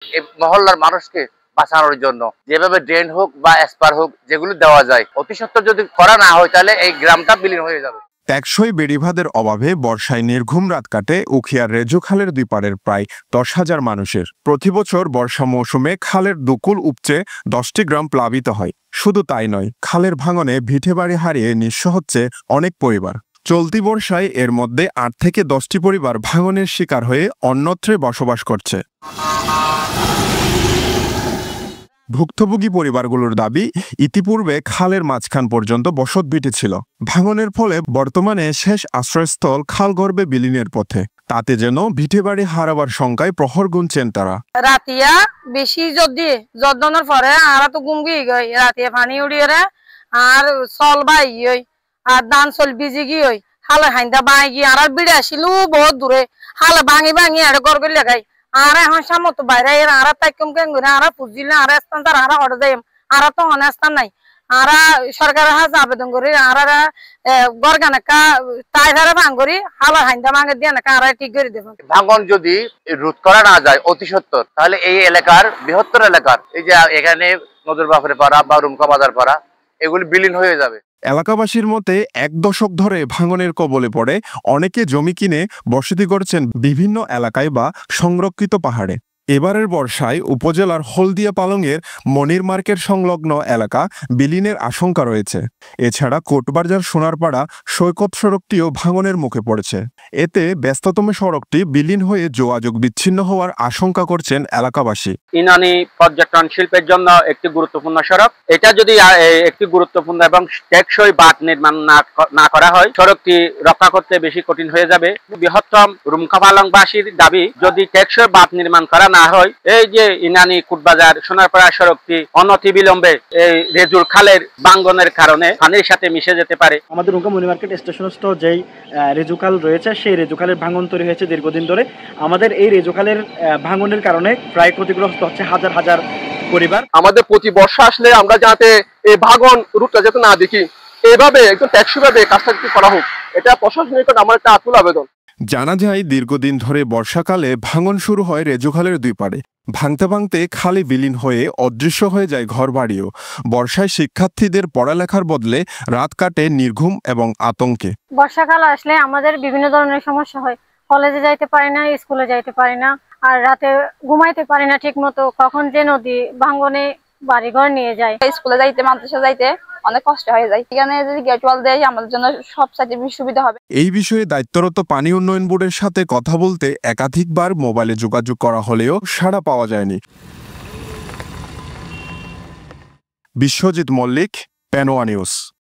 এই মহল্লার মানুষকে বাঁচানোর জন্য যেভাবে ড্রেন হোক বা এসপার হোক যেগুলো দেওয়া যায় অতি সত্বর যদি করা না হয় তাহলে এই গ্রামটা বিলীন হয়ে যাবে। টেকসই বেড়িবাঁধের অভাবে বর্ষায় নির্ঘুম রাত কাটে উখিয়ার রেজু খালের দুই পাড়ের প্রায় 10,000 মানুষের। প্রতি বছর বর্ষা মৌসুমে খালের দুকুল উপচে 10টি গ্রাম প্লাবিত হয়। শুধু তাই নয়, খালের ভাঙনে ভিটেবাড়ি হারিয়ে নিঃস্ব হচ্ছে অনেক পরিবার। চলতি বর্ষায় এর মধ্যে 8 থেকে 10টি পরিবার ভাঙনের শিকার হয়ে অন্যত্রে বসবাস করছে। ভুক্তভোগী পরিবারগুলোর দাবি, ইতিপূর্বে খালের মাঝখান পর্যন্ত বসতভিটে ছিল। ভাঙনের ফলে বর্তমানে শেষ আশ্রয়স্থল খালগর্ভে বিলীনের পথে। তাতে যেন ভিটেবাড়ি হারাবার শঙ্কায় প্রহর গুনছেন তারা। রাতিয়া বেশি যদি যদনের পরে আর তো গুমগি গই রাতিয়া পানি উড়িয়ে আর চল বাই গই আর ধান চল বিজি গই হালে হাইন্দা বাই গিয়ে আর বিড়ে আসিল বহুত দূরে হালে ভাঙি ভাঙি আর গড় গড়ি লাগাই আর এখন সামত বাইরে আর তাই কম কেন করে আর পুজিলে আর স্থান তার আর অর্ডার দেয় আর তো অনেক স্থান নাই আর সরকারের হাতে আবেদন করি আর গরগানাকা তাই ধারে ভাঙ করি হালা হাইন্দা ভাঙে দিয়ে নাকা আর ঠিক করে দেব। ভাঙন যদি রোধ করা না যায় অতি সত্বর তাহলে এই এলাকার বৃহত্তর এলাকার এই যে এখানে নজরবাফের পাড়া বা রুমকা বাজার পাড়া এগুলি বিলীন হয়ে যাবে। এলাকাবাসীর মতে 1 দশক ধরে ভাঙনের কবলে পড়ে অনেকে জমি কিনে বসতি করছেন বিভিন্ন এলাকায় বা সংরক্ষিত পাহাড়ে। এবারের বর্ষায় উপজেলার হলদিয়া পালংয়ের মনির মার্কেট সংলগ্ন এলাকা বিলীনের আশঙ্কা রয়েছে। এছাড়া কোটবাজার সোনারপাড়া সৈকত সড়কটিও ভাঙনের মুখে পড়েছে। এতে ব্যস্ততম সড়কটি বিলীন হয়ে যোগাযোগ বিচ্ছিন্ন হওয়ার আশঙ্কা করছেন এলাকাবাসী। ইনানি পর্যটন শিল্পের জন্য একটি গুরুত্বপূর্ণ সড়ক। এটা যদি একটি গুরুত্বপূর্ণ এবং টেকসই বাঁধ নির্মাণ না করা হয় সড়কটি রক্ষা করতে বেশি কঠিন হয়ে যাবে। বৃহত্তম রুমকা পালংবাসীর দাবি, যদি টেকসই বাঁধ নির্মাণ করা না হয় এই যে ইনানি কোটবাজার সোনারপাড়া সড়কটি অনতিবিলম্বে এই রেজুর খালের ভাঙনের কারণে পানির সাথে মিশে যেতে পারে। আমাদের রুমকা মনি মার্কেট স্টেশনস্থ যেই রেজুখাল রয়েছে সেই রেজুখালের ভাঙন তৈরি হয়েছে দীর্ঘদিন ধরে। আমাদের এই রেজুখালের ভাঙনের কারণে প্রায় ক্ষতিগ্রস্ত হচ্ছে হাজার হাজার পরিবার। আমাদের প্রতি বর্ষা আসলে আমরা যাতে এই ভাঙন রূপটা যাতে না দেখি, এইভাবে একদম টেকসই ভাবে কাজটা করা হোক, এটা প্রশাসনের কাছে আমার একটা আকুল আবেদন। জানা যায়, দীর্ঘদিন ধরে বর্ষাকালে ভাঙন শুরু হয় রেজুখালের দুই পাড়ে। ভাঙতে ভাঙতে খালে বিলীন হয়ে অদৃশ্য হয়ে যায় ঘরবাড়িও। বর্ষায় শিক্ষার্থীদের পড়ালেখার বদলে রাত কাটে নির্ঘুম এবং আতঙ্কে। বর্ষাকাল আসলে আমাদের বিভিন্ন ধরনের সমস্যা হয়। কলেজে যাইতে পারি না, স্কুলে যাইতে পারি না, আর রাতে ঘুমাইতে পারি না ঠিক মতো। কখন যে নদী ভাঙনে বাড়িঘর নিয়ে যায়। স্কুলে যাইতে মাদ্রাসা যাইতে অনেক কষ্ট হয়ে যায়। এখানে যদি গেট ওয়াল দেয় আমাদের জন্য সবচাইতে সুবিধা হবে। এই বিষয়ে দায়িত্বরত পানি উন্নয়ন বোর্ডের সাথে কথা বলতে একাধিকবার মোবাইলে যোগাযোগ করা হলেও সাড়া পাওয়া যায়নি। বিশ্বজিৎ মল্লিক, পেনোয়া নিউজ।